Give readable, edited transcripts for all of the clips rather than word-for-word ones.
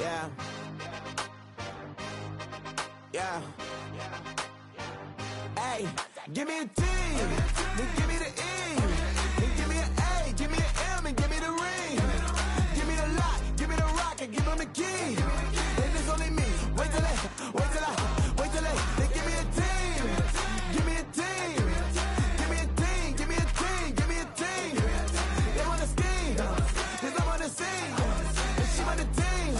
Yeah. Yeah. Hey, give me a T, then give me the E, then give me an A, give me an M, and give me the ring. Give me the lock, give me the rock, and give them the key. Then it's only me. Wait till they, then give me a team. Give me a team. Give me a team, give me a team, give me a team. They wanna scheme, cause I'm on the scene. And she want the team,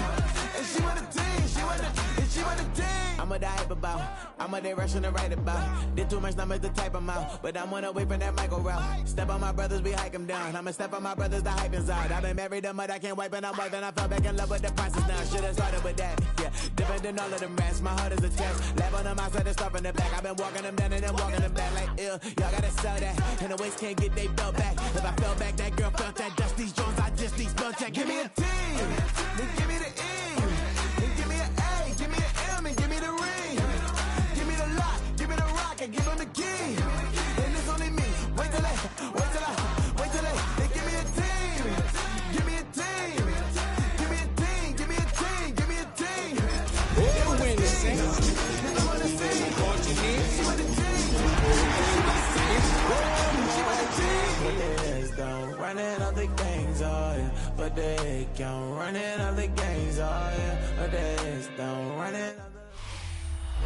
and she want the team, she want the team. I'm what I hype about, I'm a direction to write about. Did too much numbers to type them out, but I'm one away from that Michael route. Step on my brothers, we hike them down. I'ma step on my brothers, the hype is out. I've been married to mud, I can't wipe and I'm wiping. I fell back in love with the process now. Should've started with that, yeah. Different than all of them rats, my heart is a test. Lab on them outside and stuff in the back. I've been walking them down and then walking them back like ill. Y'all gotta sell that, and the waist can't get they belt back. If I fell back, that girl felt that dust. These Jones, I just need spell check. Give me a T, then give me the E, then give me an A, give me an M, and give me the ring. Give me the lock, give me the rock, and give them the key. And it's only me. Wait till they, then give me a team. Give me a team. Give me a team, give me a team, give me a team. They'll win the scene. I'm on the scene. What you need? She with the team. She with the team. But they don't running other games, oh yeah. But they can't running other games, oh yeah. But they don't running other.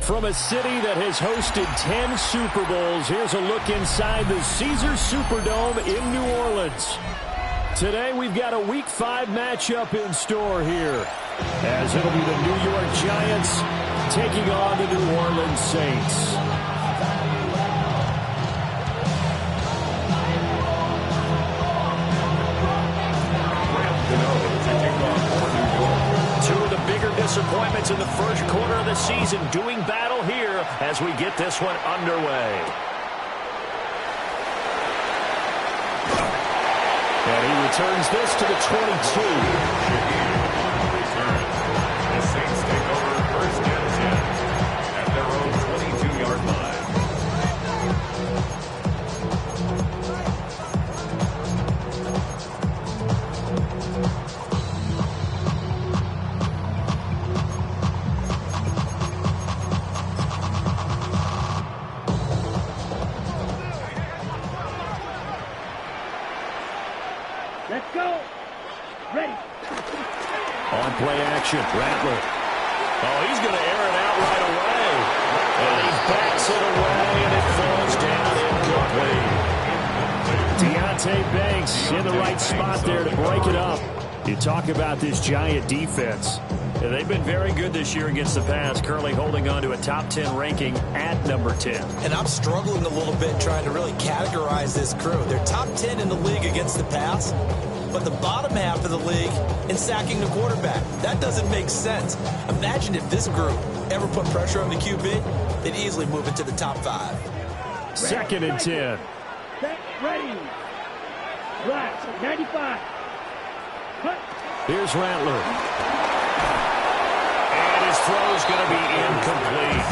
From a city that has hosted 10 Super Bowls, here's a look inside the Caesars Superdome in New Orleans. Today we've got a Week 5 matchup in store here, as it'll be the New York Giants taking on the New Orleans Saints. Two of the bigger disappointments in the first quarter of the season doing battle here as we get this one underway. And he returns this to the 22. The Saints take over first and 10 at their own 22-yard line. Let's go. Ready. On play action, Rattler. Oh, he's going to air it out right away. And he backs it away, and it falls down incomplete. Deontay Banks in the right spot there to break it up. You talk about this Giant defense. Yeah, they've been very good this year against the pass, currently holding on to a top 10 ranking at number 10. And I'm struggling a little bit trying to really categorize this crew. They're top 10 in the league against the pass, but the bottom half of the league in sacking the quarterback. That doesn't make sense. Imagine if this group ever put pressure on the QB, they'd easily move into the top 5. Second and 10. Set, ready. Relax. 95. Cut. Here's Rattler. And his throw's going to be incomplete.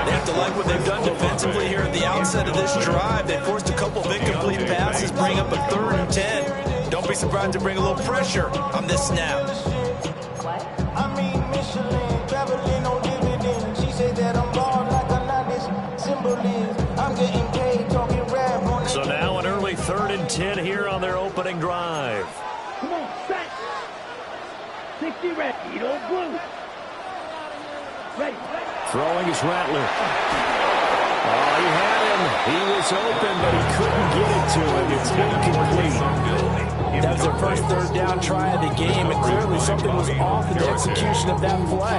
They have to like what they've done defensively here at the outset of this drive. They forced a couple of incomplete passes, bring up a 3rd and 10. Don't be surprised to bring a little pressure on this snap. I mean, Michelin, traveling on dividends. She said that I'm born like a lattice symbol is. I'm getting paid, talking rap on. So now an early 3rd and 10 here on their opening drive. Come on, set. 60 red. Edo blue. Ready. Throwing is Rattler. Oh, he had him. He was open, but he couldn't get it to him. It's incomplete. That was their first 3rd down try of the game, and clearly something was off in the execution of that play.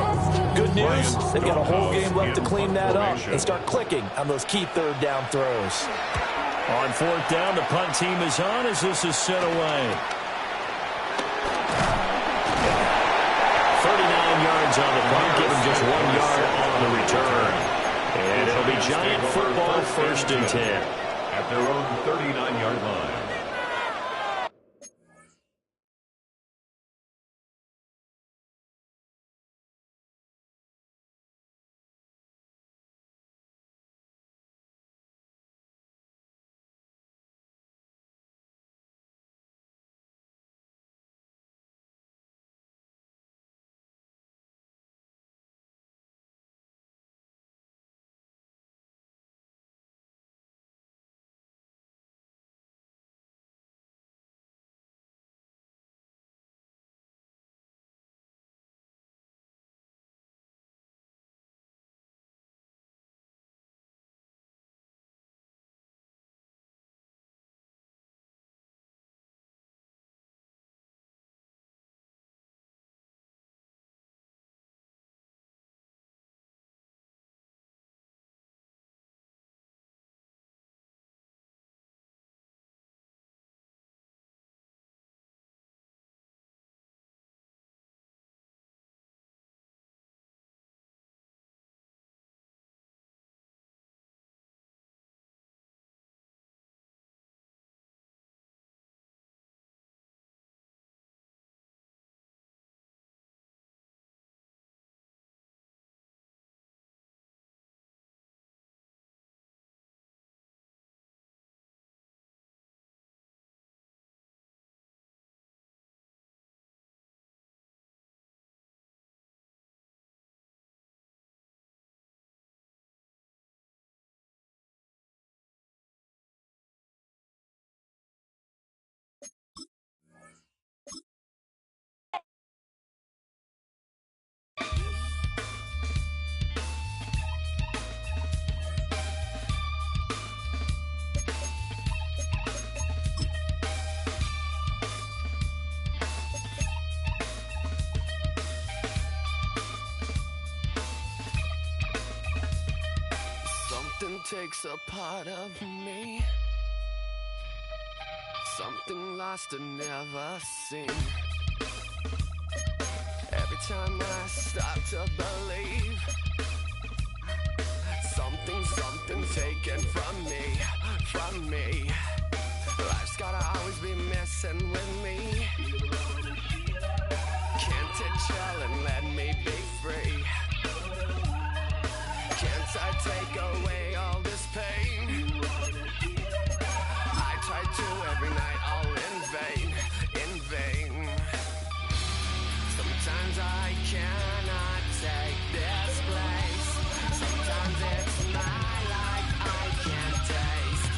Good news, they've got a whole game left to clean that up and start clicking on those key 3rd down throws. On 4th down, the punt team is on as this is set away. 39 yards on the punt, give him just 1 yard on the return. And it'll be Giant football, 1st and 10. At their own 39-yard line. Something takes a part of me. Something lost and never seen. Every time I start to believe, something's taken from me. Life's gotta always be messing with me. Can't it chill and let me be free? Can't I take away all this pain? I try to every night, all in vain. Sometimes I cannot take this place. Sometimes it's my life I can't taste.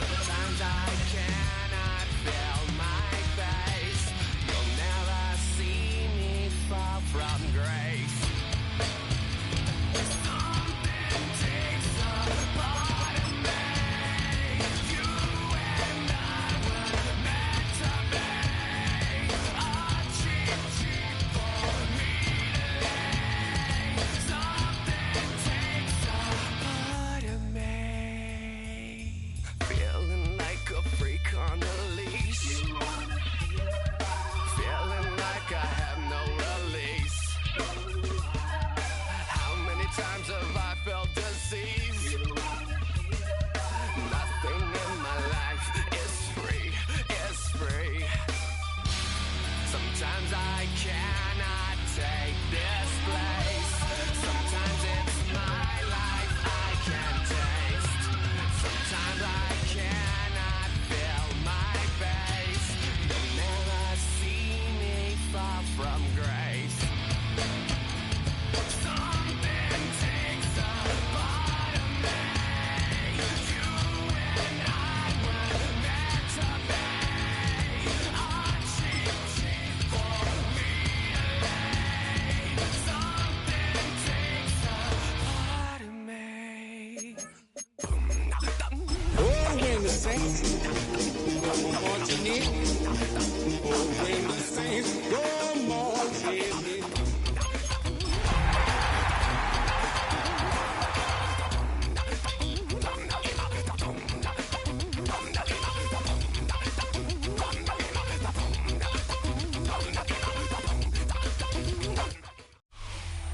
Sometimes I cannot feel my face. You'll never see me fall from grace. Something takes a part of me. You and I were meant to be. A cheap for me to lay. Something takes a part of me. Feeling like a freak on a leash. Feeling like I have no release. How many times have I felt disease? Nothing in my life is free. Sometimes I cannot take this place. Sometimes it's my life I can't taste. Sometimes I cannot feel my face. You'll never see me fall from grace. Something takes a part of me. You and I were meant to be. A cheap for me to lay. Something takes a part of me. Oh, when the saints come marching in. Oh, when the saints go marching in.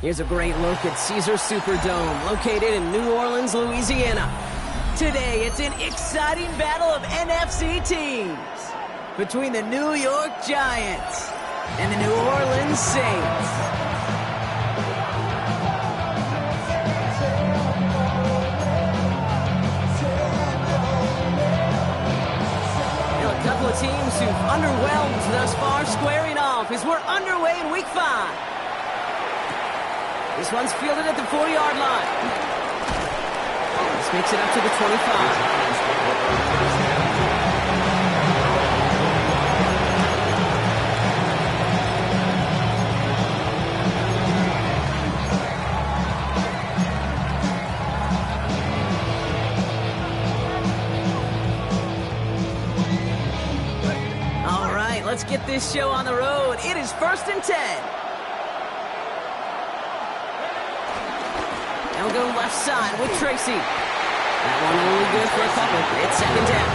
Here's a great look at Caesar Superdome, located in New Orleans, Louisiana. Today, it's an exciting battle of NFC teams between the New York Giants and the New Orleans Saints. Now, a couple of teams who've underwhelmed thus far squaring off as we're underway in Week 5. This one's fielded at the 4-yard line. This makes it up to the 25. All right, let's get this show on the road. It is 1st and 10. They'll go left side with Tracy. That one only good for a couple. It's 2nd down.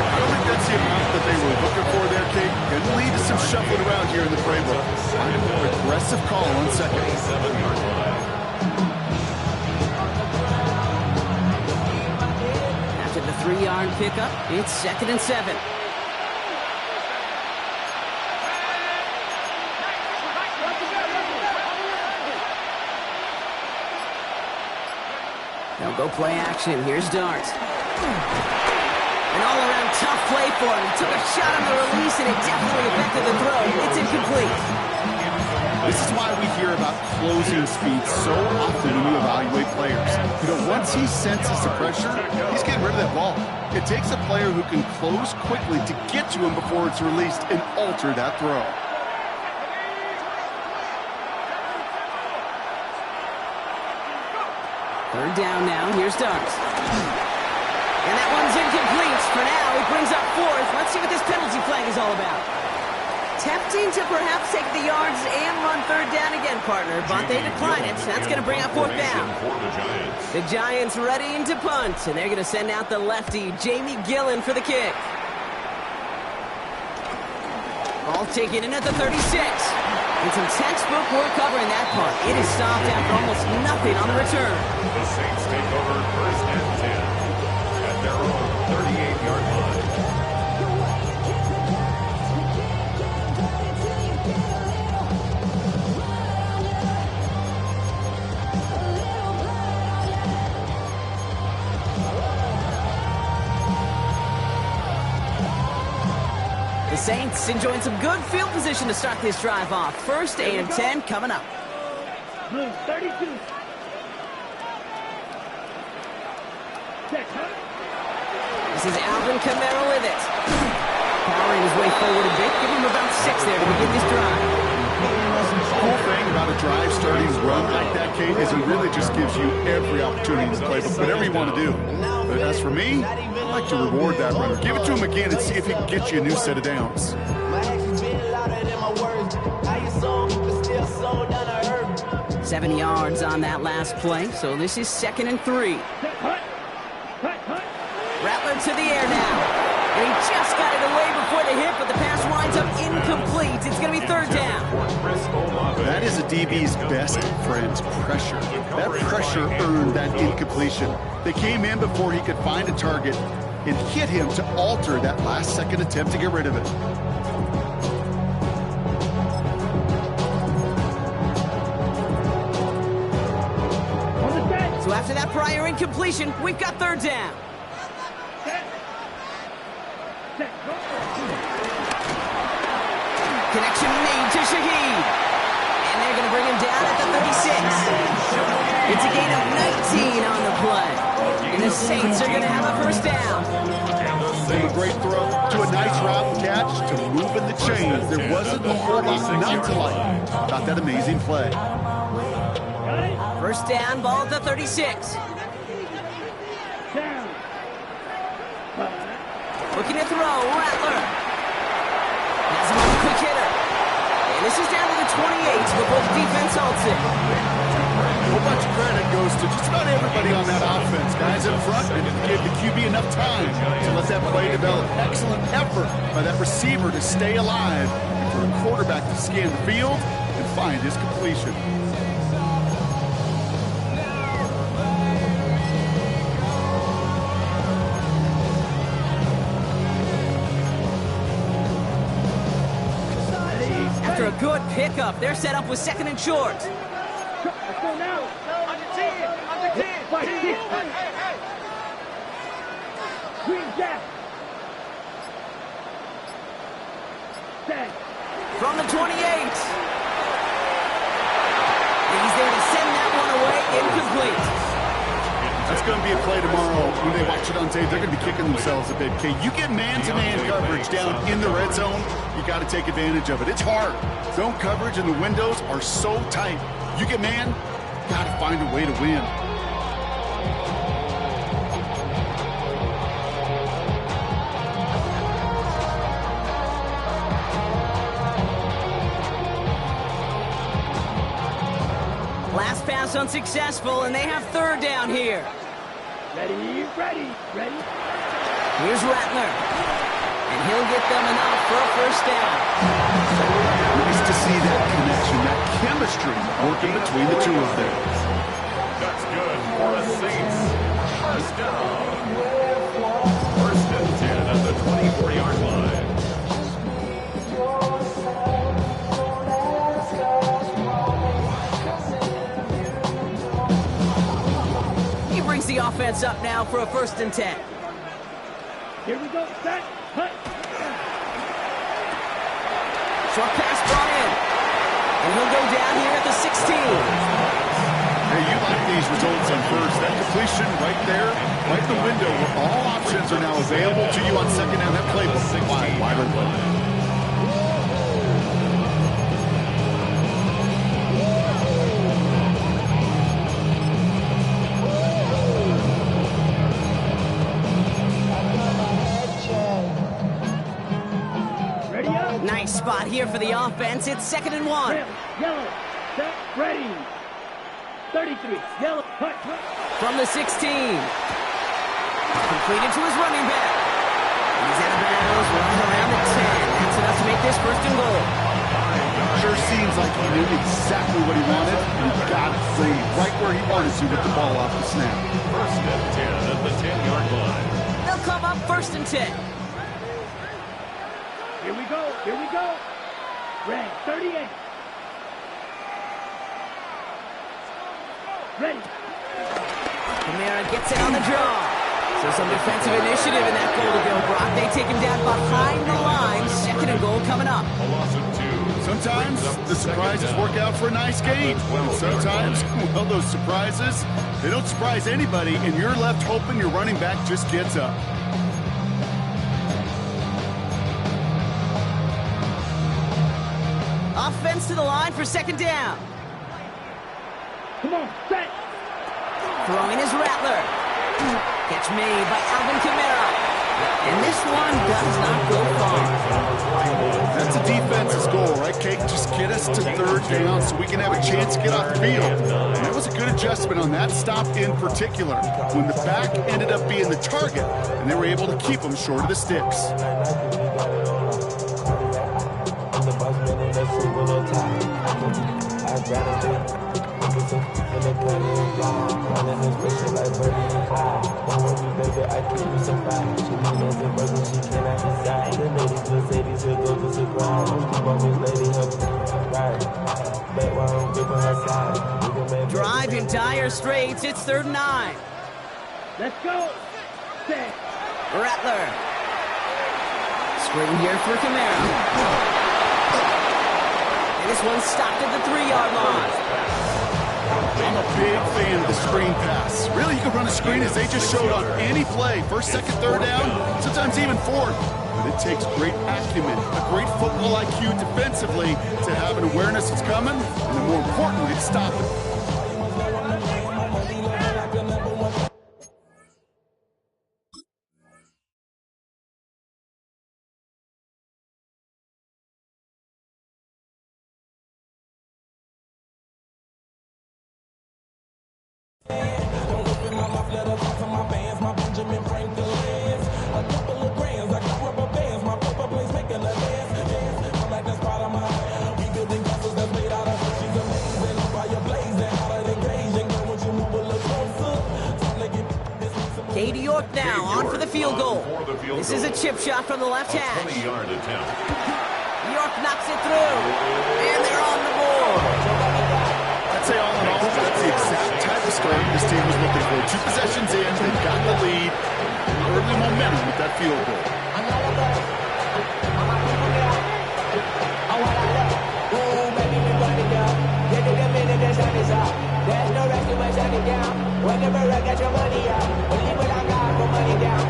I don't think that's the amount that they were looking for there, Kate. Could lead to some shuffling around here in the playbook. Find a more aggressive call on 2nd. After the 3-yard pickup, it's 2nd and 7. They'll go play action. Here's Dart. An all-around tough play for him. He took a shot on the release, and it definitely affected the throw. It's incomplete. This is why we hear about closing speed so often when you evaluate players. You know, once he senses the pressure, he's getting rid of that ball. It takes a player who can close quickly to get to him before it's released and alter that throw. 3rd down now. Here's Dart. And that one's incomplete. For now, he brings up 4th. Let's see what this penalty flag is all about. Tempting to perhaps take the yards and run 3rd down again, partner, but they decline it. That's going to bring up 4th down. For the Giants. The Giants ready to punt, and they're going to send out the lefty, Jamie Gillen, for the kick. Ball taken in at the 36. And some textbook work covering that punt. It is stopped after almost nothing on the return. The Saints take over first and 10 at their own 38-yard line. The Saints enjoying some good field position to start this drive off. First and 10 coming up. Blue 32. This is Alvin Kamara with it. Powering his way forward a bit. Give him about 6 there to begin this drive. The whole thing about a drive starting run like that, Kate, is it really just gives you every opportunity in the playbook, whatever you want to do. But as for me, I like to reward that runner. Give it to him again and see if he can get you a new set of downs. 7 yards on that last play, so this is 2nd and 3. Rattler to the air now. And he just got it away before the hit, but the pass winds up incomplete. It's going to be 3rd down. That is a DB's best friend, pressure. That pressure earned that incompletion. They came in before he could find a target and hit him to alter that last-second attempt to get rid of it. So after that prior incompletion, we've got 3rd down. Connection made to Shaheed. And they're going to bring him down at the 36. It's a gain of 19 on the play. And the Saints are going to have a 1st down. From a great throw to a nice route catch to moving the chains. There wasn't a whole lot not to like about that amazing play. 1st down, ball at the 36. Looking to throw, Rattler. Has him on a quick hitter. And this is down to the 28 before the defense halts it. A whole bunch of credit goes to just about everybody on that offense. Guys in front and gave the QB enough time to let that play develop. Excellent effort by that receiver to stay alive and for a quarterback to scan the field and find his completion. After a good pickup, they're set up with 2nd and short. Let's go now. On the 10. On the 10. Green Jack. From the 28. He's there to send that one away, incomplete. That's going to be a play tomorrow. When they watch it on tape, they're going to be kicking themselves a bit. Okay, you get man-to-man coverage down in the red zone, you got to take advantage of it. It's hard. Zone coverage and the windows are so tight. You get man, got to find a way to win. Last pass unsuccessful, and they have 3rd down here. Ready. Here's Rattler. And he'll get them enough for a 1st down. Nice to see that connection, that chemistry working between the two of them. That's good for the Saints. 1st down. 1st and 10 at the 24-yard line. He brings the offense up now for a 1st and 10. Here we go. Set. Hut. Short pass brought in. And he'll go down here at the 16. Hey, you like these results on first. That completion right there, right the window where all options are now available to you on 2nd down. That playbook wide open. Nice spot here for the offense. It's 2nd and 1. Yellow. Set. Ready. 33. Yellow. Hut. from the 16. Completed to his running back. He's out of bounds right around the 10. That's enough to make this first and goal. Sure seems like he knew exactly what he wanted, and he got it right where he wanted to with the ball off the snap. First and 10 at the 10-yard line. They'll come up first and 10. Here we go. Here we go. Red, 38. Ready. Kamara gets it on the draw. So some defensive initiative in that goal to go, Brock. They take him down behind the line. Second and goal coming up. A loss of 2. Sometimes the surprises work out for a nice game. And sometimes, well, those surprises, they don't surprise anybody, and you're left hoping your running back just gets up. Offense to the line for second down. Come on, set. Throwing his Rattler. Catch made by Alvin Kamara. And this one does not go far. That's a defense's goal, right, Kate? Just get us to third down so we can have a chance to get off the field. And that was a good adjustment on that stop in particular, when the back ended up being the target, and they were able to keep him short of the sticks. Drive in dire straits. It's 3rd and 9. Let's go. Set. Rattler. Screen here for Kamara. And this one's stopped at the 3-yard line. I'm a big fan of the screen pass. Really, you can run a screen as they just showed on any play. First, second, third down, sometimes even fourth. But it takes great acumen, a great football IQ defensively to have an awareness it's coming, and then more importantly, to stop it. Now on for the field goal. This is a chip shot from the left hash. 20-yard attempt. York knocks it through, and they're on the board. I'd say all in all, that's the exact type of start this team was looking for. 2 possessions in, they've got the lead, early momentum with that field goal. There's no rest in my shining down. Whenever I get your money out, believe what I got, put money down.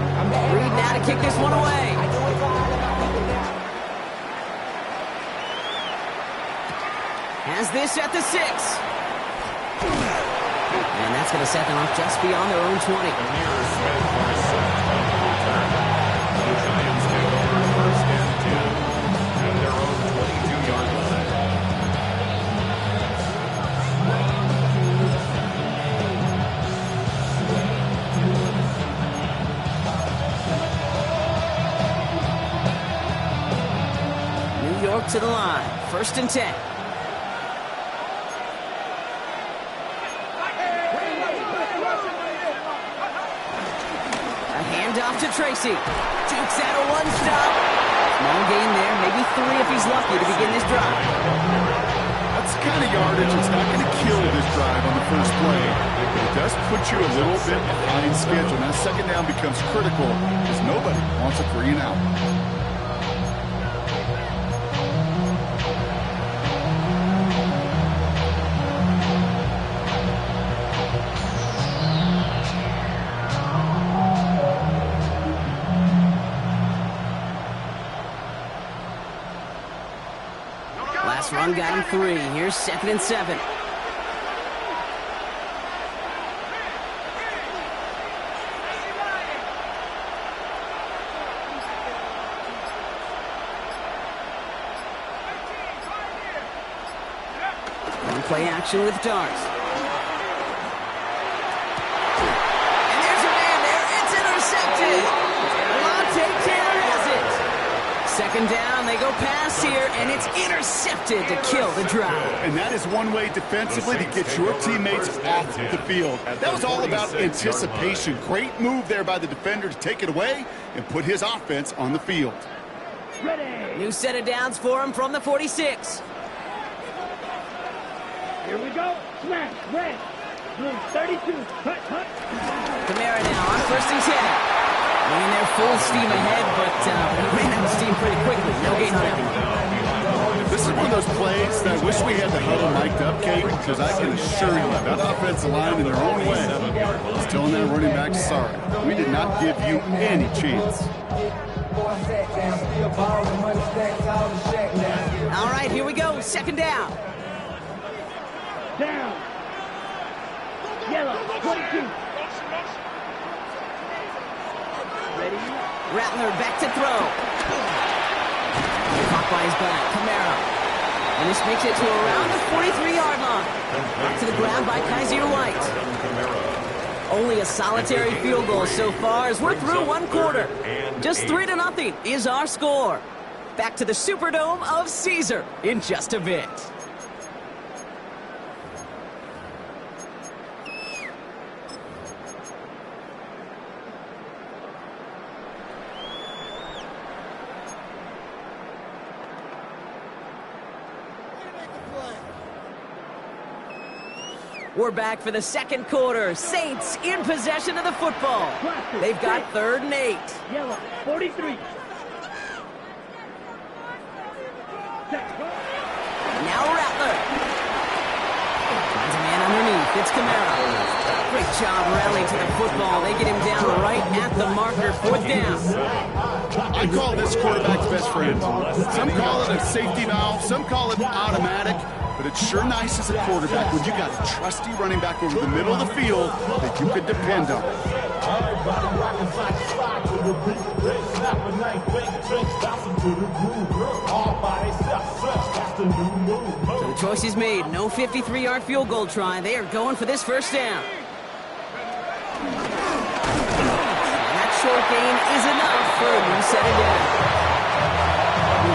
Reed now to kick this one away. I do it for all of my people now. Has this at the 6. And that's going to set them off just beyond their own 20. Amir Smith for his second punt return. The Giants take over first and 10 at their own 22-yard line. York to the line. 1st and 10. A handoff to Tracy. Jukes out a 1-stop. Small gain there, maybe 3 if he's lucky to begin this drive. That's the kind of yardage that's not going to kill this drive on the first play, but it does put you a little bit behind schedule. Now second down becomes critical because nobody wants a 3 and out. Last run got him 3. Here's 2nd and 7. One play action with Darts. Second down, they go pass here, and it's intercepted to kill the drive. And that is one way defensively to get your teammates off the field. That was all about anticipation. Great move there by the defender to take it away and put his offense on the field. Ready. New set of downs for him from the 46. Here we go. Smash. Red. Blue 32. Hut, hut. Kamara now on 1st and 10. Running their full steam ahead, but ran out of steam pretty quickly. No gain on that one. This is one of those plays that I wish we had the huddle mic'd up, Kate, because I can assure you that offensive line in their own way is telling that running back, sorry, we did not give you any chance. All right, here we go. Second down. Down. Yellow. 22. Ready. Rattler back to throw. Caught by his back. Kamara. And this makes it to around the 43-yard line. Back to the ground by Kaiser White. Only a solitary field goal so far as we're through one quarter. Just 3-0 is our score. Back to the Superdome of Caesar in just a bit. We're back for the second quarter. Saints in possession of the football. They've got 3rd and 8. Yellow. 43. Now Rattler. Finds a man underneath. It's Kamara. Great job rallying to the football. They get him down right at the marker. 4th down. I call this quarterback's best friend. Some call it a safety valve. Some call it automatic. But it's sure nice as a quarterback when you got a trusty running back over the middle of the field that you can depend on. So the choice is made. No 53-yard field goal try. They are going for this 1st down. And that short gain is enough for a new set of downs.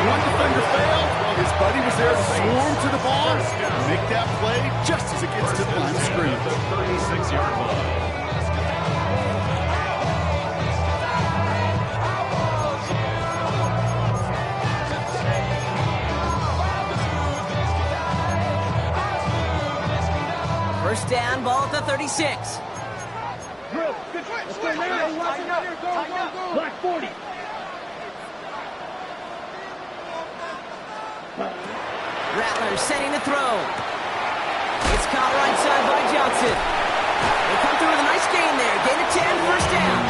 One defender failed. His buddy was there to swarm to the ball and make that play just as it gets to the line of scrimmage. The 36-yard line. First down, ball at the 36. Black 40. Rattler setting the throw. It's caught right side by Johnson. They come through with a nice gain there. Gain of 10, 1st down.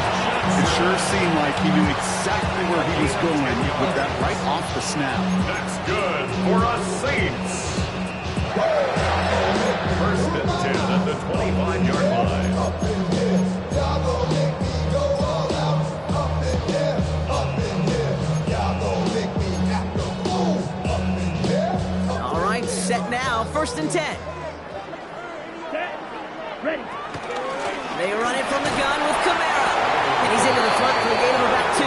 It sure seemed like he knew exactly where he was going with that right off the snap. That's good for us Saints. 1st and 10 at the 25-yard line. Set now, 1st and 10. Set. Ready. They run it from the gun with Kamara. And he's into the front for a gain of about 2.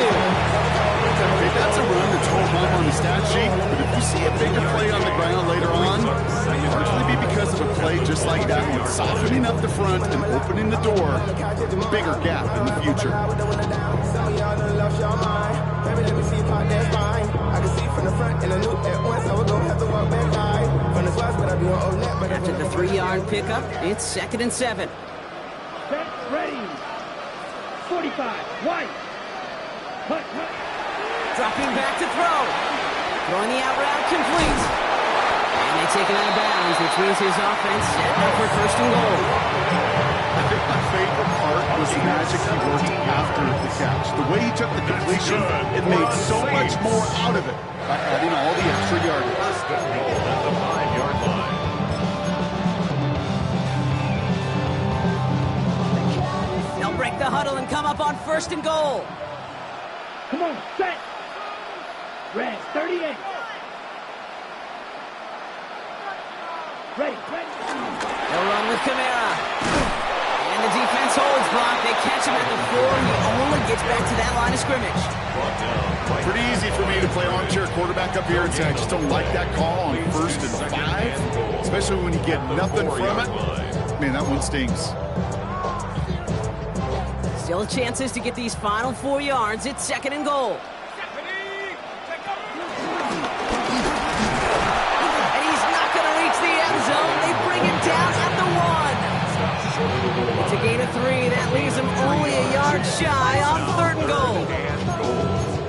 Hey, that's a run that's home run on the stat sheet, but if you see a bigger play on the ground later on, it will largely be because of a play just like that one, softening up the front and opening the door, bigger gap in the future. After the 3-yard pickup, it's 2nd and 7. Set. Ready. 45. White. Hut, hut. Dropping back to throw. Throwing the out route complete. And they take it out of bounds, which means his offense set up for 1st and goal. I think my favorite part was the magic he worked after the catch. The way he took the completion, it made so much more out of it by adding all the extra yardage. First and goal at the 5-yard line. They'll break the huddle and come up on 1st and goal. Come on. Set. Red. 38. Ready. Ready. They'll run with Kamara. And the defense holds block. They catch him at the 4. He only gets back to that line of scrimmage. Pretty easy for me to play armchair quarterback up here and say I just don't like that call on 1st and 5, especially when you get nothing from it. Man, that one stings. Still chances to get these final 4 yards. It's 2nd and goal. And he's not going to reach the end zone. They bring him down at the 1. It's a gain of 3. That leaves him only a yard shy on 3rd and goal.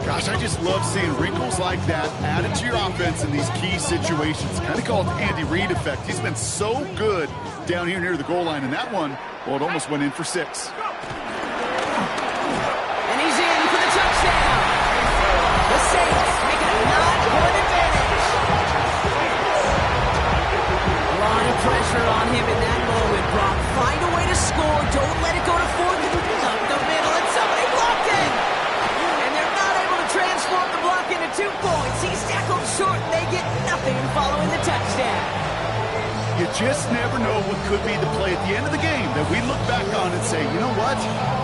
Gosh, I just love seeing wrinkles like that added to your offense in these key situations. Kind of call it the Andy Reid effect. He's been so good down here near the goal line. And that one, well, it almost went in for 6. And he's in for the touchdown. The Saints make it a 9-point advantage. A lot of pressure on him in that moment, Brock. Find a way to score. Don't let it go to 4th and up the middle. And somebody blocked it. And they're not able to transform the block into 2 points. He's tackled short, and they get nothing following the touchdown. You just never know what could be the play at the end of the game that we look back on and say, you know what?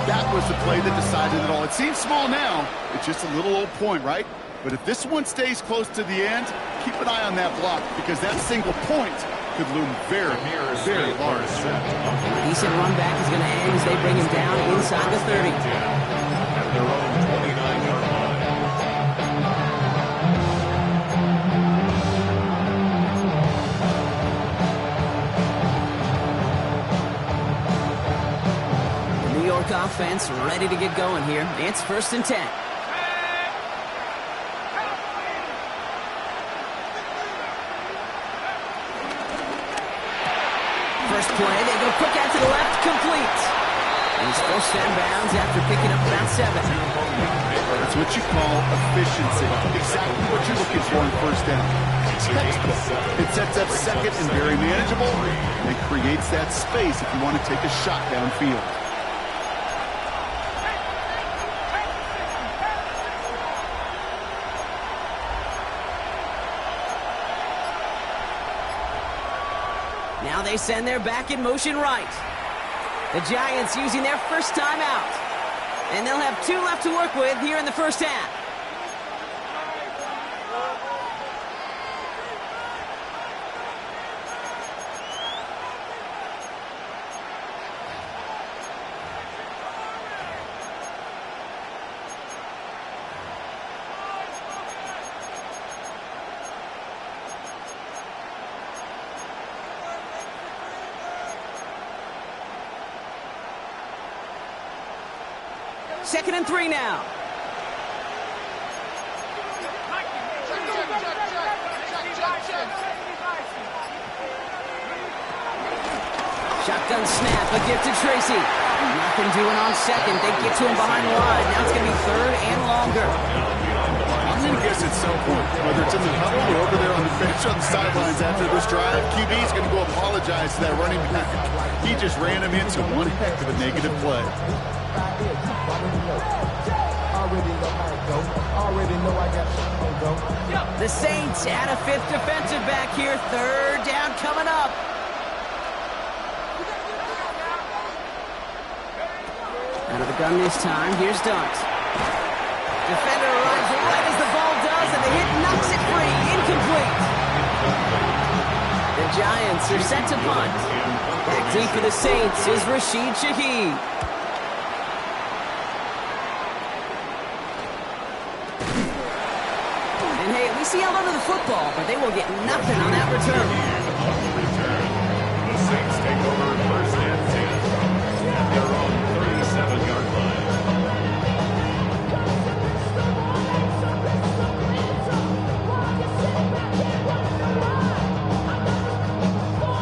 That was the play that decided it all. It seems small now. It's just a little old point, right? But if this one stays close to the end, keep an eye on that block because that single point could loom very, very large. Decent run back is going to end as they bring him down inside the 30. At their own 29-yard line. Offense ready to get going here. It's 1st and 10. First play, they go quick out to the left, complete. And he's forced out of bounds after picking up about 7. That's what you call efficiency. Exactly what you're looking for in 1st down. It sets up 2nd and very manageable. And it creates that space if you want to take a shot downfield. Now they send their back in motion right. The Giants using their first time out. And they'll have 2 left to work with here in the 1st half. Second and 3 now. Shotgun snap, a gift to Tracy. Nothing doing on 2nd. They get to him behind the line. Now it's going to be 3rd and longer. I'm going to guess at some point, whether it's in the huddle or over there on the bench on the sidelines after this drive, QB's going to go apologize to that running back. He just ran him into one heck of a negative play. The Saints add a 5th defensive back here. 3rd down coming up. Out of the gun this time. Here's Dunt. Defender arrives right as the ball does, and the hit knocks it free. Incomplete. The Giants are set to punt. Back deep for the Saints is Rashid Shaheed. And hey, at least he held onto the football, but they will get nothing on that return. The Saints take over 1st and 10 at their own 37-yard line.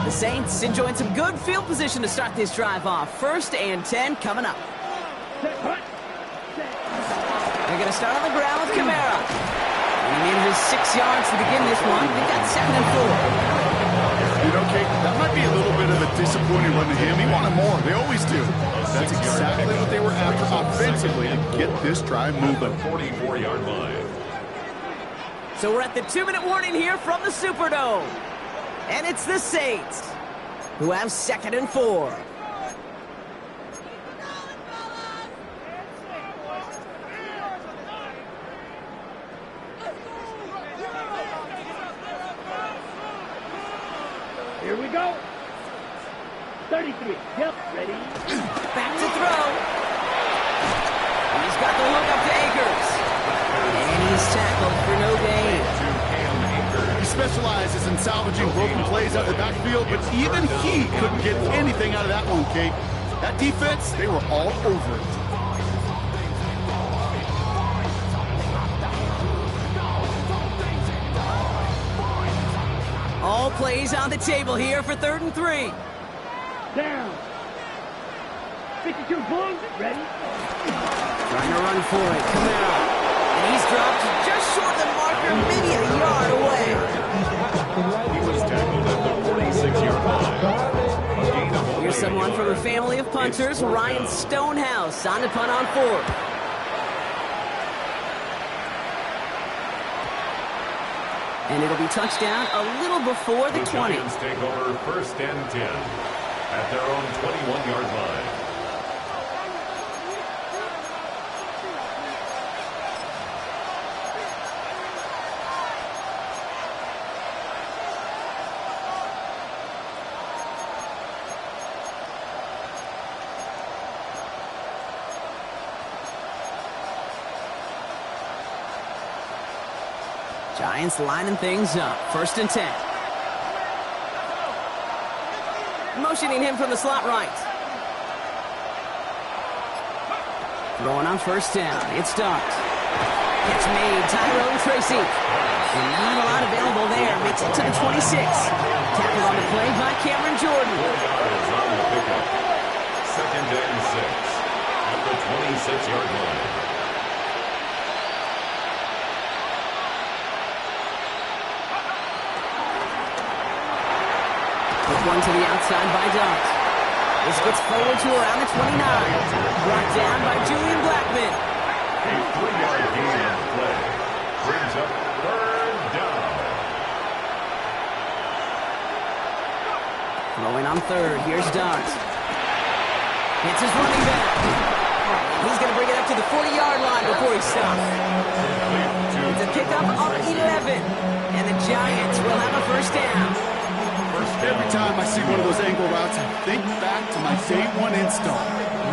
The Saints enjoying some good field position to start this drive off. 1st and 10 coming up. They're going to start on the ground with Kamara. And he manages 6 yards to begin this one. They've got 2nd and 4. You know, Kate, that might be a little bit of a disappointing run to him. He wanted more. They always do. That's exactly what they were after offensively to get this drive moving. 44-yard line. So we're at the 2-minute warning here from the Superdome. And it's the Saints who have 2nd and 4. 33. Yep, ready. Back to throw. He's got the hook up to Akers. And he's tackled for no gain. He specializes in salvaging broken plays out of the backfield, but even he couldn't get anything out of that one, Kate. That defense, they were all over it. All plays on the table here for 3rd and 3. Down. 52 Bulls. Ready. Trying to run for it. Kamara. And he's dropped just short of the marker, maybe a yard away. He was tackled at the 46-yard line. A gain of only Here's someone from a yard. family of punters, Ryan Stonehouse, on to punt on 4th. And it'll be touchdown a little before the 20. Giants take over 1st and 10 at their own 21-yard line. Giants lining things up. 1st and 10. Motioning him from the slot right. Throwing on 1st down. It's Dart. Catch made. Tyrone Tracy. And not a lot available there. Makes it to the 26. Tackled on the play by Cameron Jordan. Is on the pickup. 2nd and 6 at the 26-yard line. One to the outside by Dart. This gets forward to around the 29. Brought down by Julian Blackman. A 3-yard gain on the play. Brings up 3rd down. Throwing on 3rd. Here's Dart. It's his running back. He's going to bring it up to the 40-yard line before he stops. It's a pickup of 11. And the Giants will have a 1st down. Every time I see one of those angle routes, I think back to my day 1 install.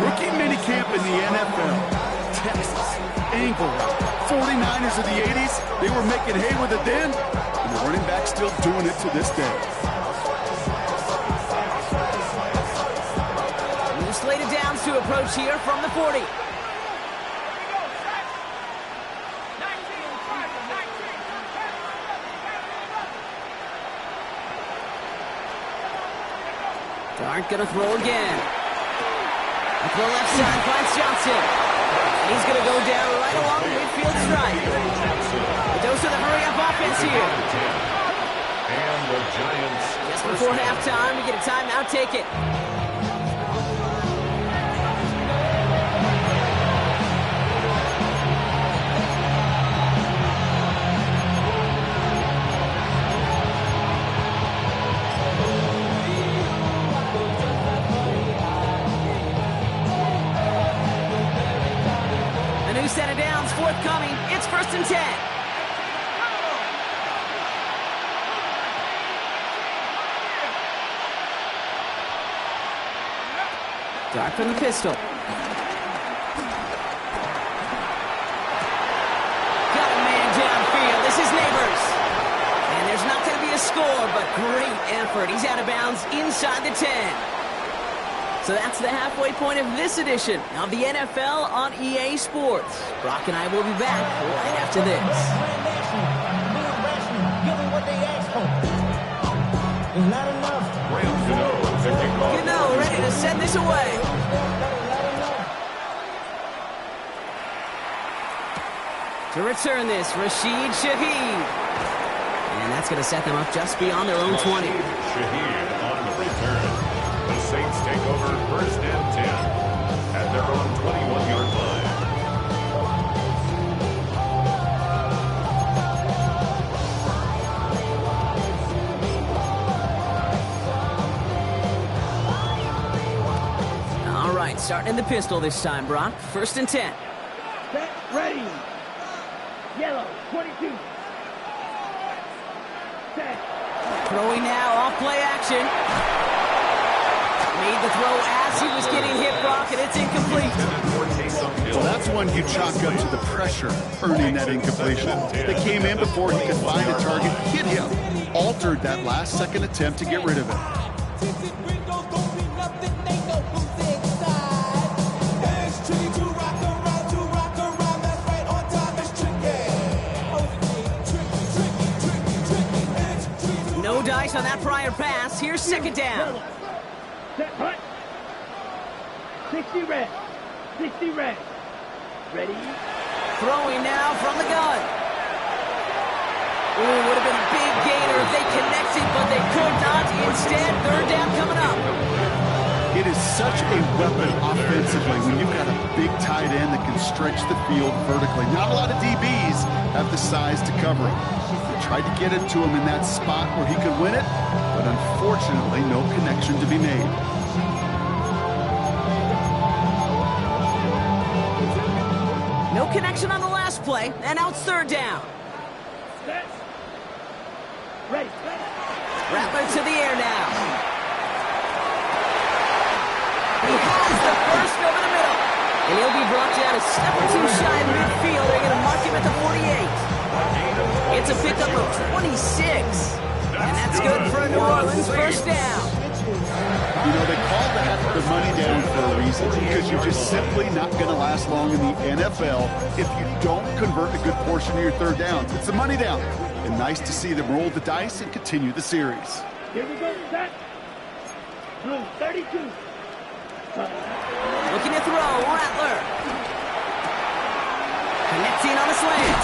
Rookie minicamp in the NFL. Texas, angle route. 49ers of the 80s, they were making hay with it then, and the running back's still doing it to this day. New slated downs to approach here from the 40. Dart gonna throw again. Up the left side finds Johnson. He's gonna go down right along the midfield stripe. A dose of the hurry-up offense here. And the Giants. Just before halftime, we get a timeout. Take it. Set of downs forthcoming. It's 1st and 10. Dart from the pistol. Got a man downfield. This is Neighbors. And there's not going to be a score, but great effort. He's out of bounds inside the 10. So that's the halfway point of this edition of the NFL on EA Sports. Brock and I will be back right after this. Gano ready to send this away. To return this, Rashid Shaheed. And that's going to set them up just beyond their own 20. Shaheed on the return. The Saints take over 1st and 10 at their own 21-yard line. All right, starting in the pistol this time, Brock. 1st and 10. Set, ready. Yellow, 22. Set. Throwing now, off play action. Made the throw as he was getting hit, Brock, and it's incomplete. Well, that's one you chalk up to the pressure earning that incompletion. They came in before he could find a target, hit him, altered that last-second attempt to get rid of it. No dice on that prior pass. Here's second down. Set, hut. 60 red. 60 red. Ready? Throwing now from the gun. Ooh, would have been a big gainer if they connected, but they could not. Instead, third down coming up. It is such a weapon offensively when you've got a big tight end that can stretch the field vertically. Not a lot of DBs have the size to cover him. They tried to get it to him in that spot where he could win it, but unfortunately, no connection to be made. No connection on the last play, and now it's third down. Set. Ready. Rattler to the air now. He has the first over the middle. And he'll be brought down a step or two shy of midfield. They're going to mark him at the 48. It's a pickup of 26. And that's good for a New Orleans first down. You know, they call that the money down for a reason, because you're just simply not going to last long in the NFL if you don't convert a good portion of your third downs. It's the money down. And nice to see them roll the dice and continue the series. Here we go. Set. Blue 32. Looking to throw, Rattler. Connecting on the slant.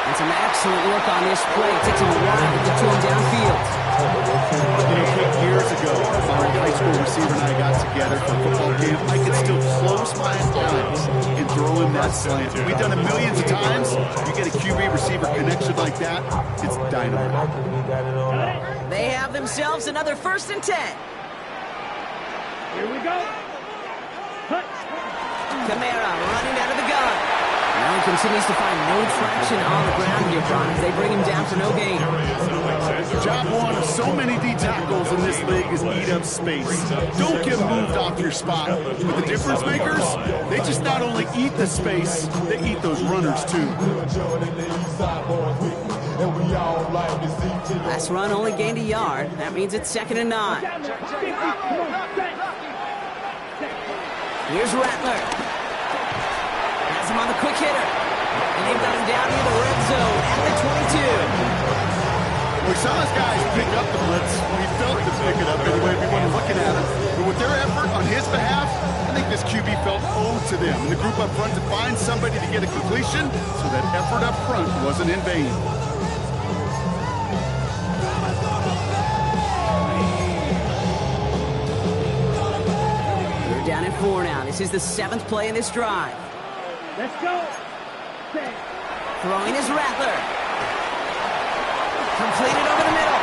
And some excellent work on this play. Takes him a while to get to him downfield. You know, Kate, years ago, our high school receiver and I got together for a football game. I could still close my eyes and throw him that slant. We've done it millions of times. You get a QB receiver connection like that, it's dynamite. They have themselves another 1st and 10. Here we go. Hut. Kamara running out of the gun. Now he continues to find no traction on the ground here, Brock, as they bring him down for no gain. Job one of so many D tackles in this league is eat up space. Don't get moved off your spot. But the difference makers, they just not only eat the space, they eat those runners too. Last run only gained a yard. That means it's 2nd and 9. Here's Rattler. Has him on the quick hitter. And they've got him down near the red zone at the 22. We saw his guys pick up the blitz. We felt to pick it up anyway. We weren't looking at it. But with their effort on his behalf, I think this QB felt owed to them. And the group up front to find somebody to get a completion, so that effort up front wasn't in vain. They're down at 4 now. This is the 7th play in this drive. Let's go. Set. Throwing is Rattler. Completed over the middle.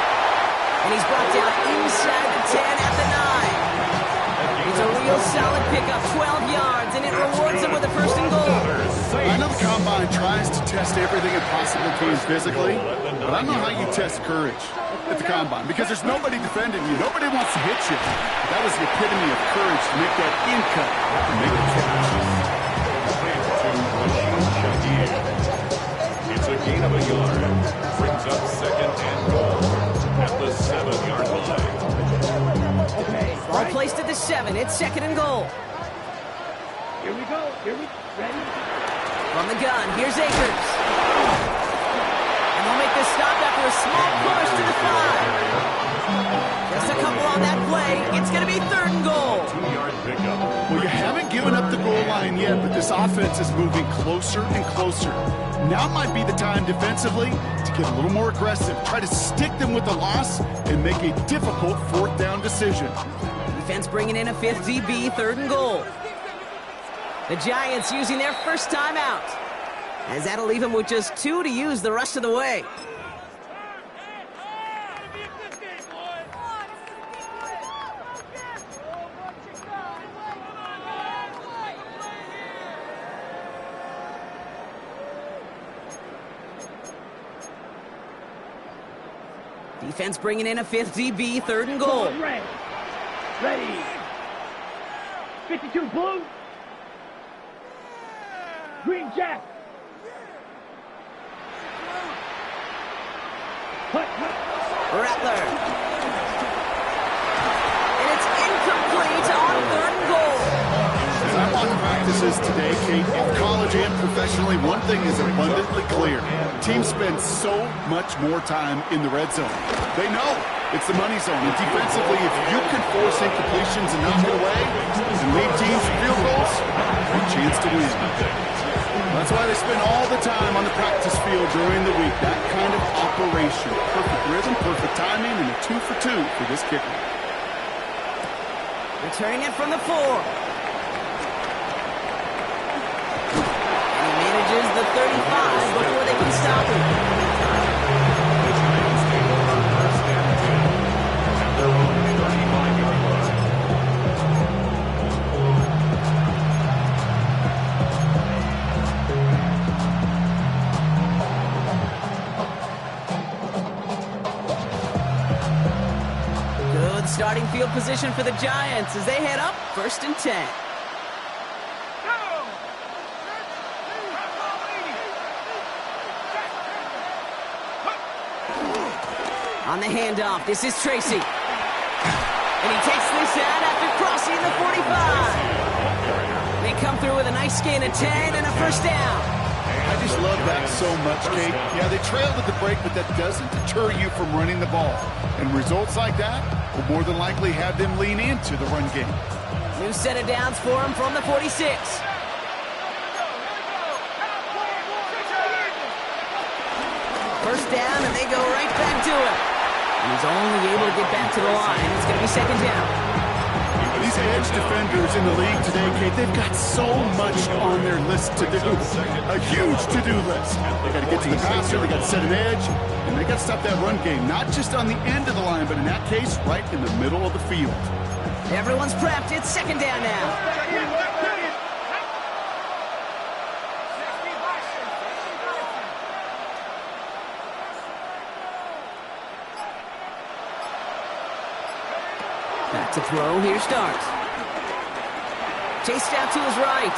And he's brought down inside the 10 at the 9. It's a real solid pickup, 12 yards, and it rewards him with a 1st and goal. I know the Combine tries to test everything it possibly can physically, but I don't know how you test courage at the Combine, because there's nobody defending you. Nobody wants to hit you. That was the epitome of courage to make that in cut and make the catch. It's a gain of a yard. Brings up 2nd and goal at the 7-yard line. Okay. Ball placed at the 7. It's 2nd and goal. Here we go. Ready? From the gun, here's Akers. And they'll make this stop after a small push to the 5. Just a couple on that play. It's going to be 3rd and goal. 2-yard pickup. Well, you haven't given up the goal line yet, but this offense is moving closer and closer. Now might be the time defensively to get a little more aggressive. Try to stick them with the loss and make a difficult 4th down decision. Defense bringing in a 5th DB, 3rd and goal. The Giants using their first timeout, as that'll leave them with just 2 to use the rest of the way. Defense bringing in a 5th DB, 3rd and goal. Ready. 52 blue. Green jack. Rattler. And it's incomplete on 3rd and goal. As I watch practices today, Kate, in college and professionally, one thing is abundantly clear. Teams spend so much more time in the red zone. They know it's the money zone. And defensively, if you can force incompletions and knock it away and leave teams field goals, a chance to win. That's why they spend all the time on the practice field during the week. That kind of operation. Perfect rhythm, perfect timing, and a 2 for 2 for this kicker. Returning it from the 4. And he manages the 35 before they can stop him. Starting field position for the Giants as they head up 1st and 10. On the handoff, this is Tracy. And he takes this out after crossing the 45. They come through with a nice gain of 10 and a 1st down. I just love that so much, Kate. Yeah, they trailed at the break, but that doesn't deter you from running the ball. And results like that will more than likely have them lean into the run game. New set of downs for him from the 46. First down, and they go right back to it. He's only able to get back to the line. It's going to be 2nd down. These edge defenders in the league today, Kate, they've got so much on their list to do. A huge to-do list. They got to get to the passer, they got to set an edge, and they got to stop that run game, not just on the end of the line, but in that case, right in the middle of the field. Everyone's prepped. It's 2nd down now. Back to throw. Here starts. Chased out to his right.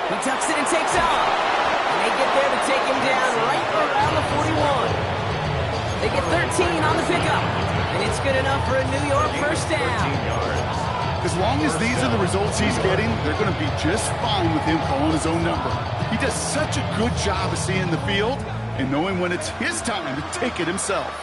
He tucks it and takes off. And they get there to take him down right around the 41. They get 13 on the pickup. And it's good enough for a New York 1st down. As long as these are the results he's getting, they're going to be just fine with him calling his own number. He does such a good job of seeing the field and knowing when it's his time to take it himself.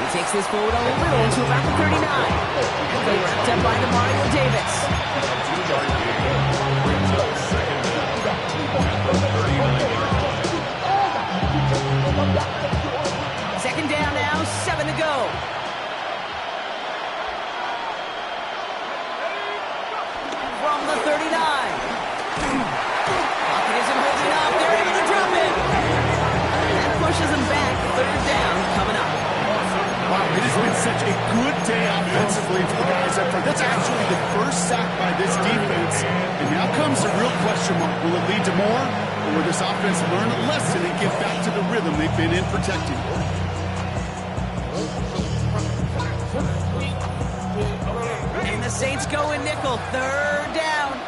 He takes this forward a little to about the 39. They wrapped up by Mario Davis. Second down now, 7 to go. From the 39. Pocket isn't holding up. They're able to drop it. That pushes him back. 3rd down coming up. Wow, it has been such a good day offensively for the guys up front. That's actually the first sack by this defense. And now comes the real question mark. Will it lead to more? Or will this offense learn a lesson and get back to the rhythm they've been in protecting? And the Saints go in nickel. 3rd down.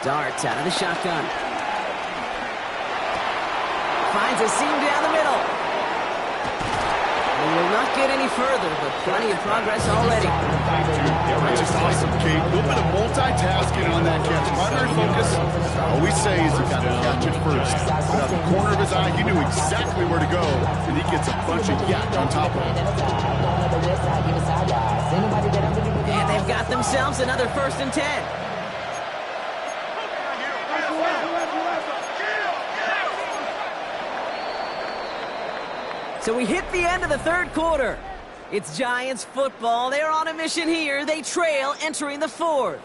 Darts out of the shotgun. Finds a seam down the middle. We will not get any further, but plenty of progress already. That's just awesome, Kate. A little bit of multitasking on that catch. Primary focus, all we say is you got to catch it first. But out the corner of his eye, he knew exactly where to go, and he gets a bunch of yak on top of it. And they've got themselves another 1st and 10. So we hit the end of the 3rd quarter. It's Giants football. They're on a mission here. They trail entering the 4th.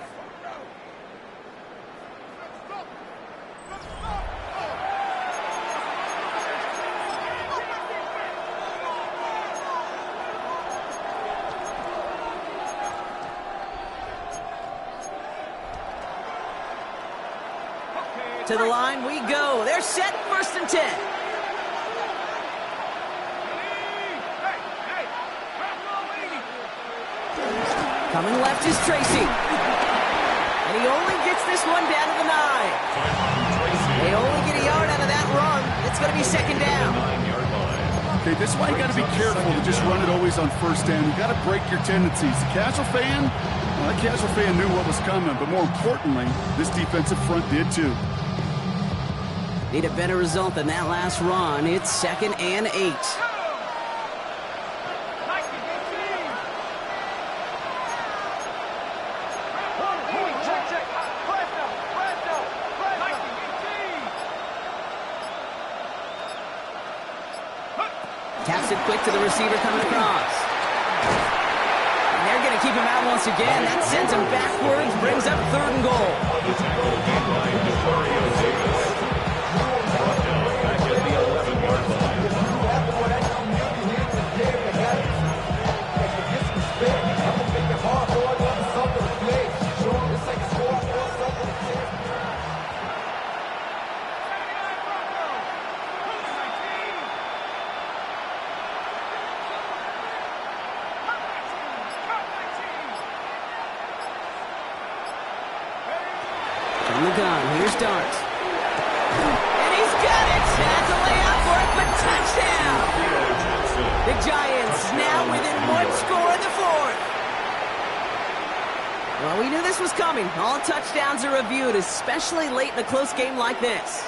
To the line we go. They're set, 1st and 10. Coming left is Tracy. And he only gets this one down to the 9. They only get a yard out of that run. It's going to be 2nd down. Okay, this is why you got to be careful to just run it always on 1st down. You got to break your tendencies. The casual fan, well, that casual fan knew what was coming, but more importantly, this defensive front did too. Need a better result than that last run. It's 2nd and 8. Taps it quick to the receiver coming across. And they're going to keep him out once again. That sends him backwards, brings up 3rd and goal. Back at the 11-yard line. From the gun, here's Dart. And he's got it! That's a layout for it, but touchdown! The Giants now within 1 score in the 4th. Well, we knew this was coming. All touchdowns are reviewed, especially late in a close game like this.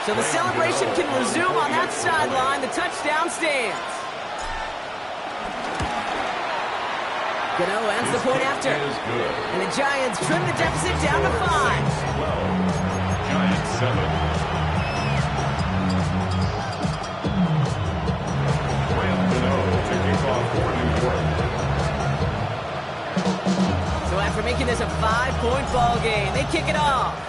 So the celebration can resume on that sideline. The touchdown stands. Gano ends the point after. And the Giants trim the deficit down to 5. 12. Giants 7. To kick off for New York. So after making this a 5-point ball game, they kick it off.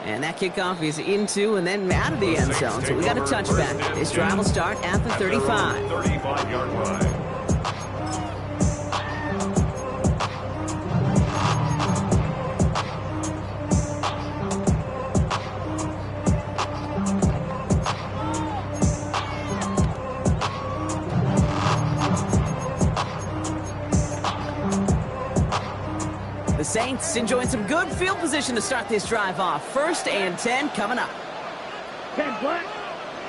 And that kickoff is into and then out of the end zone. So we got a touchback. This drive will start at the 35. 35-yard line. The Saints enjoying some good field position to start this drive off. 1st and 10 coming up. 10 black,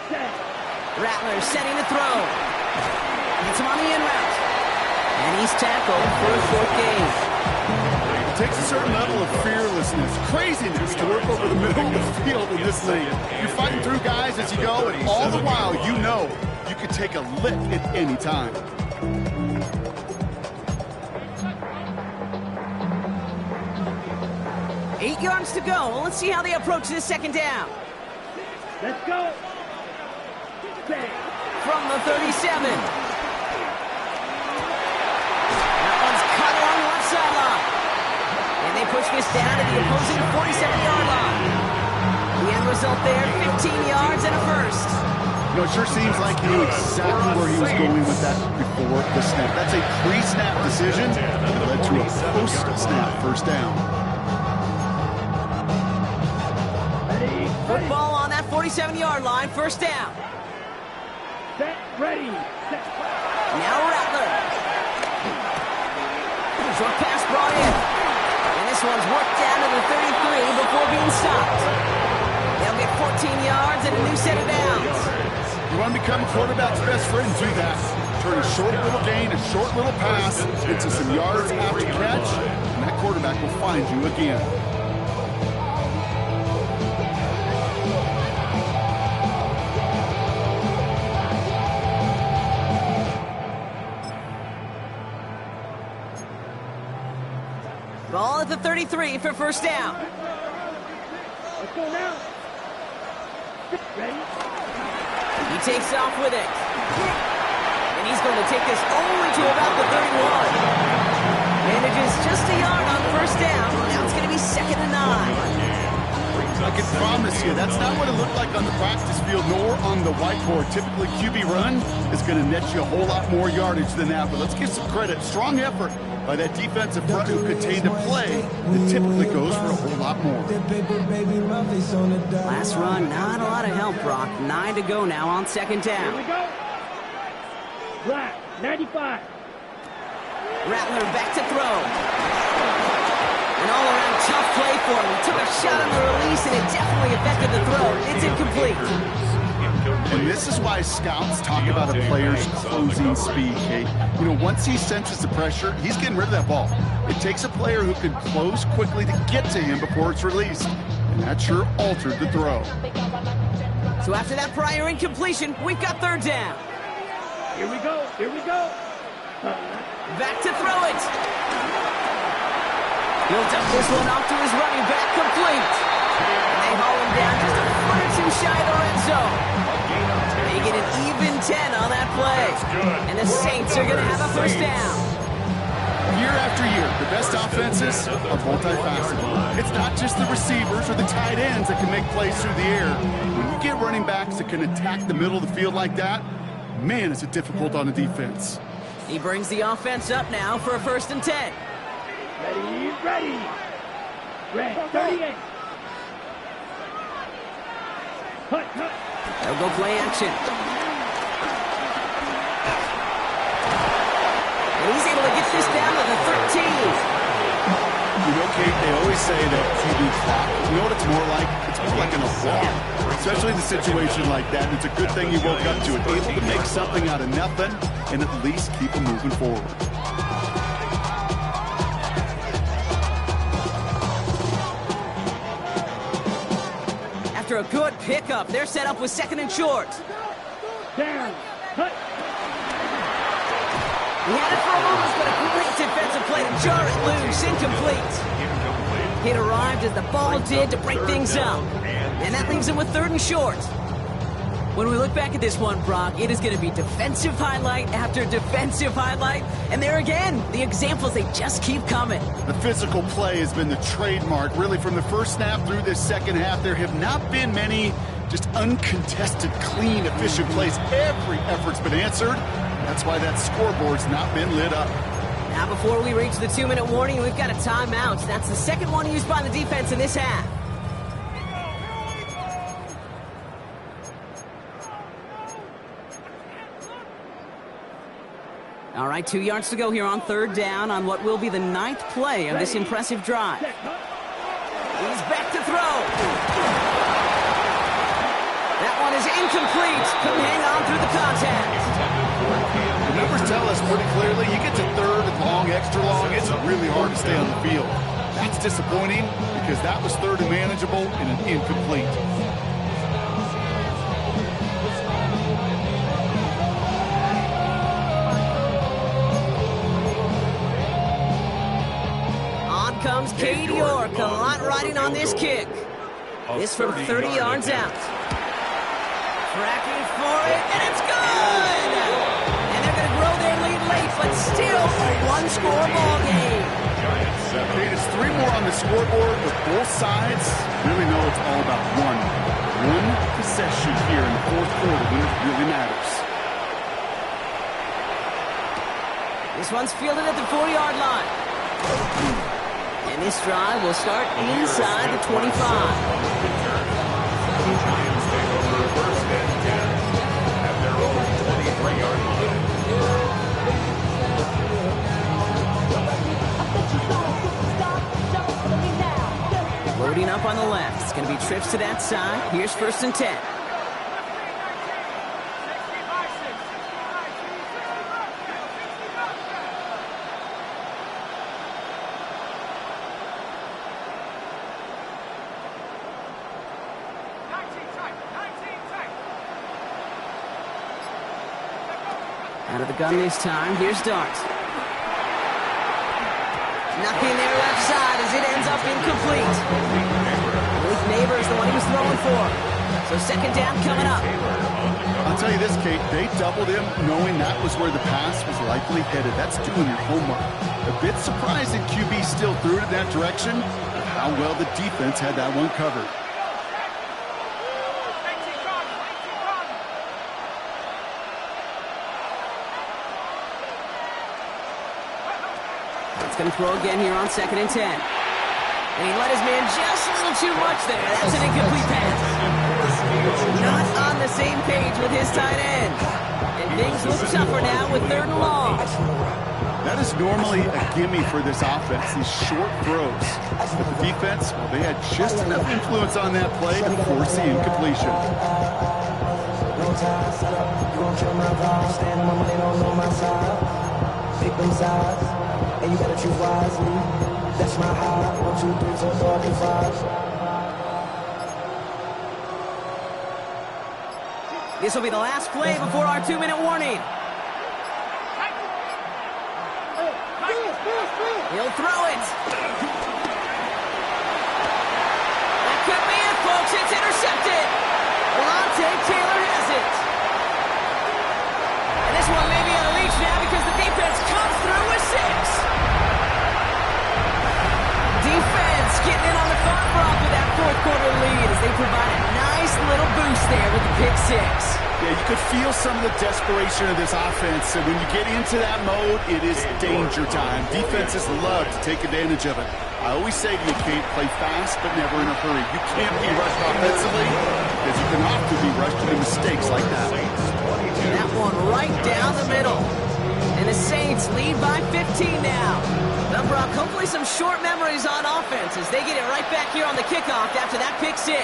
set. Rattler setting to throw. Gets him on the in route. And he's tackled for a 4th gain. It takes a certain level of fearlessness, craziness to work over the middle of the field in this league. You're fighting through guys as you go, and all the while you know you could take a lick at any time. Eight yards to go. Let's see how they approach this 2nd down. Let's go. From the 37. That one's cut along the left sideline. And they push this down to the opposing 47-yard line. The end result there, 15 yards and a 1st. You know, it sure seems like he knew exactly where he was going with that before the snap. That's a pre-snap decision that led to a post-snap 1st down. Football on that 47-yard line, 1st down. Set, ready, set. Now Rattler. Short pass brought in. And this one's worked down to the 33 before being stopped. They'll get 14 yards and a new set of downs. You want to become a quarterback's best friend, do that. Turn a short little gain, a short little pass into some yards after catch, and that quarterback will find you again. Ball at the 33 for 1st down. Let's go now. Ready? He takes off with it. And he's going to take this only to about the 31. Manages just a yard on 1st down. Now it's going to be 2nd and 9. I can promise you that's not what it looked like on the practice field nor on the whiteboard. Typically, QB run is going to net you a whole lot more yardage than that. But let's give some credit. Strong effort by that defensive front who contained a play that typically goes for a whole lot more. Last run, not a lot of help, Brock. 9 to go now on second down. Here we go. Black, 95. Rattler back to throw. An all-around tough play for him. He took a shot on the release, and it definitely affected the throw. It's incomplete. And this is why scouts talk about a player's closing speed, Kate. You know, once he senses the pressure, he's getting rid of that ball. It takes a player who can close quickly to get to him before it's released. And that sure altered the throw. So after that prior incompletion, we've got third down. Here we go. Here we go. Back to throw it. He'll dump this one off to his running back, complete. And they haul him down just a foot or two shy of the red zone. They get an even 10 on that play. And the Saints are going to have a first down. Year after year, the best offenses are multifaceted. It's not just the receivers or the tight ends that can make plays through the air. When you get running backs that can attack the middle of the field like that, man, is it difficult on the defense. He brings the offense up now for a 1st and 10. Ready, ready. Red, 38. Hut, hut. They'll go play action. And he's able to get this down to the 13. You know, Kate, they always say that QB clock. You know what it's more like? It's more like an alarm. Especially in a situation like that. It's a good thing you woke up to it. Able to make something out of nothing and at least keep them moving forward. After a good pickup, they're set up with 2nd and short. Down. Hut. He had it for a moment, but a great defensive play to jar it loose. Incomplete. It arrived as the ball did to break things up. And that leaves him with 3rd and short. When we look back at this one, Brock, it is going to be defensive highlight after defensive highlight. And there again, the examples, they just keep coming. The physical play has been the trademark. Really, from the first snap through this second half, there have not been many just uncontested, clean, efficient plays. Every effort's been answered. That's why that scoreboard's not been lit up. Now, before we reach the 2-minute warning, we've got a timeout. That's the second one used by the defense in this half. All right, 2 yards to go here on 3rd down on what will be the 9th play of this impressive drive. He's back to throw. That one is incomplete. Couldn't hang on through the contact. The numbers tell us pretty clearly, you get to 3rd and long, extra long, it's really hard to stay on the field. That's disappointing because that was 3rd and manageable and an incomplete. On comes Cade York, a lot riding on this kick. This from 30 yards out. Tracking for it, and it's good! And they're going to grow their lead late, but still a one-score ball game. Kate, it's 3 more on the scoreboard, but both sides really know it's all about one possession here in the 4th quarter when it really matters. This one's fielded at the 4-yard line. And this drive will start inside the 25. Loading up on the left. It's going to be trips to that side. Here's 1st and 10. Out of the gun this time. Here's Dart. Nothing there left side as it ends up incomplete. Malik Neighbors, the one he was throwing for. So 2nd down coming up. I'll tell you this, Kate, they doubled him knowing that was where the pass was likely headed. That's doing your homework. A bit surprised that QB still threw it in that direction, but how well the defense had that one covered. going to throw again here on 2nd and 10. And he let his man just a little too much there. That's an incomplete pass. Not on the same page with his tight end. And things look tougher now with 3rd and long. That is normally a gimme for this offense, these short throws. But the defense, well, they had just enough influence on that play to force the incompletion. No ties, you gon' kill my vibe. Stand on my money, don't know my side. Pick them sides, and you better choose wisely. That's my high. 1, 2, 3, 4, 5. This will be the last play before our 2-minute warning. He'll throw it. That could be it, folks. It's intercepted. Alontae Taylor has it. And this one may be out of reach now because the defense comes through with 6. Defense getting in on the front row with that 4th quarter lead as they provide a nice little boost there with the pick 6. Yeah, you could feel some of the desperation of this offense. And when you get into that mode, it is danger time. Defenses love to take advantage of it. I always say you can't play fast, but never in a hurry. You can't be rushed offensively because you can often be rushed into mistakes like that. That one right down the middle. And the Saints lead by 15 now. Now, Brock, hopefully some short memories on offense as they get it right back here on the kickoff after that pick 6.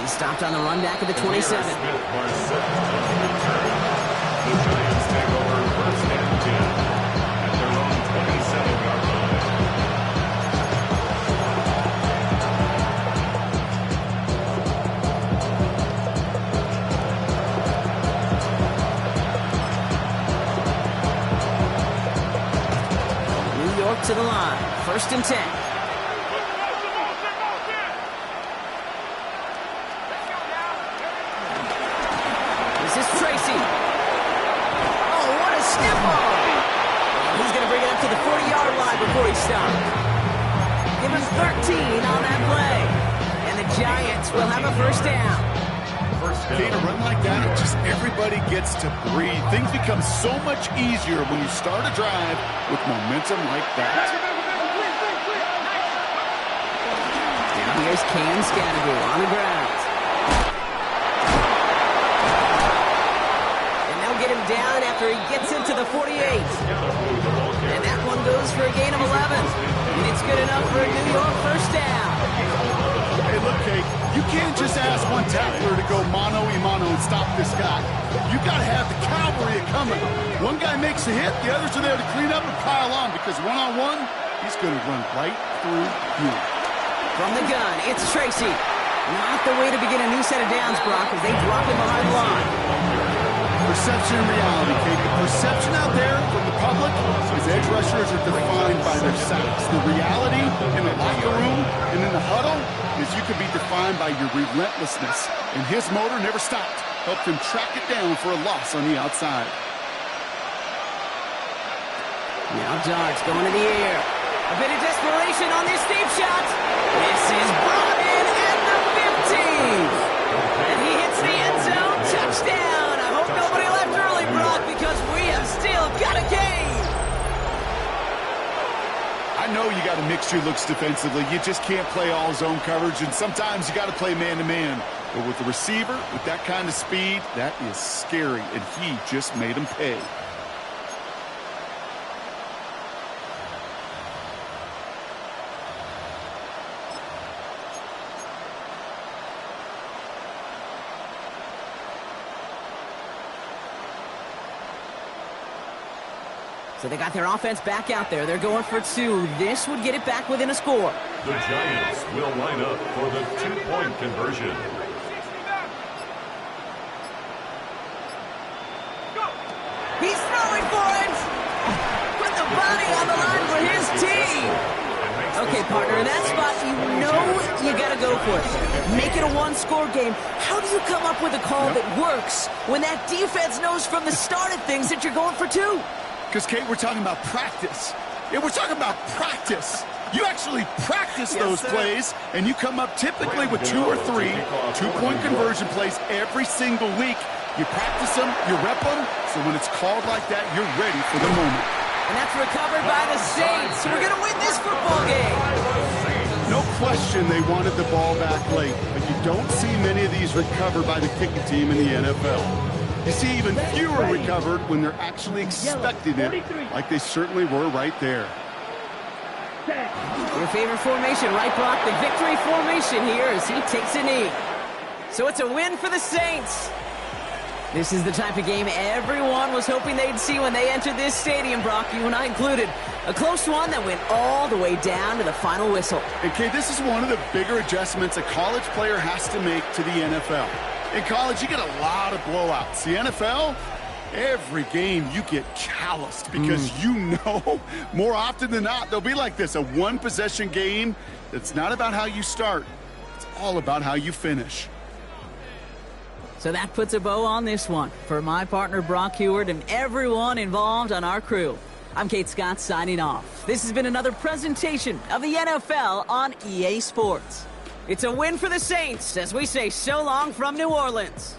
He stopped on the run back at the 27. The Giants take over 1st and 10 at their own 27-yard line. New York to the line. 1st and 10. Before he stopped. Give him 13 on that play. And the Giants will have a 1st down. Okay, to run like that, just everybody gets to breathe. Things become so much easier when you start a drive with momentum like that. Now here's Cam Scattergood on the ground. And they'll get him down after he gets into the 48. And that one goes for a gain of 11. And it's good enough for a New York 1st down. Hey, look, Kate, you can't just ask one tackler to go mano-a-mano and stop this guy. You got to have the cavalry coming. One guy makes a hit, the others are there to clean up and pile on because one-on-one, he's going to run right through you. From the gun, it's Tracy. Not the way to begin a new set of downs, Brock, as they drop him behind the line. Perception and reality, Kate. The perception out there from the public is edge rushers are defined by their sacks. The reality in the locker room and in the huddle is you could be defined by your relentlessness. And his motor never stopped. Helped him track it down for a loss on the outside. Now Darts going to the air. A bit of desperation on this deep shot. This is brought in at the 15. And he hits the end zone. Touchdown. I hope nobody left early, Brock, because we have still got a game. I know you got to mix your looks defensively. You just can't play all zone coverage, and sometimes you got to play man-to-man. But with the receiver, with that kind of speed, that is scary, and he just made him pay. So they got their offense back out there. They're going for 2. This would get it back within a score. The Giants will line up for the 2-point conversion. He's throwing for it. Put the body on the line for his team. Okay, partner, in that spot, you know you got to go for it. Make it a one-score game. How do you come up with a call that works when that defense knows from the start of things that you're going for 2? Because, Kate, we're talking about practice. Yeah, we're talking about practice. You actually practice those plays, and you come up typically with 2 or 3 2-point conversion plays every single week. You practice them, you rep them, so when it's called like that, you're ready for the moment. And that's recovered by the Saints. So we're going to win this football game. No question they wanted the ball back late, but you don't see many of these recovered by the kicking team in the NFL. You see even fewer recovered when they're actually expecting it, like they certainly were right there. Your favorite formation, right, Brock? The victory formation here as he takes a knee. So it's a win for the Saints. This is the type of game everyone was hoping they'd see when they entered this stadium, Brock, you and I included. A close one that went all the way down to the final whistle. Okay, this is one of the bigger adjustments a college player has to make to the NFL. In college, you get a lot of blowouts. The NFL, every game you get calloused because you know more often than not they'll be like this, a one-possession game. It's not about how you start. It's all about how you finish. So that puts a bow on this one. For my partner, Brock Heward, and everyone involved on our crew, I'm Kate Scott signing off. This has been another presentation of the NFL on EA Sports. It's a win for the Saints as we say so long from New Orleans.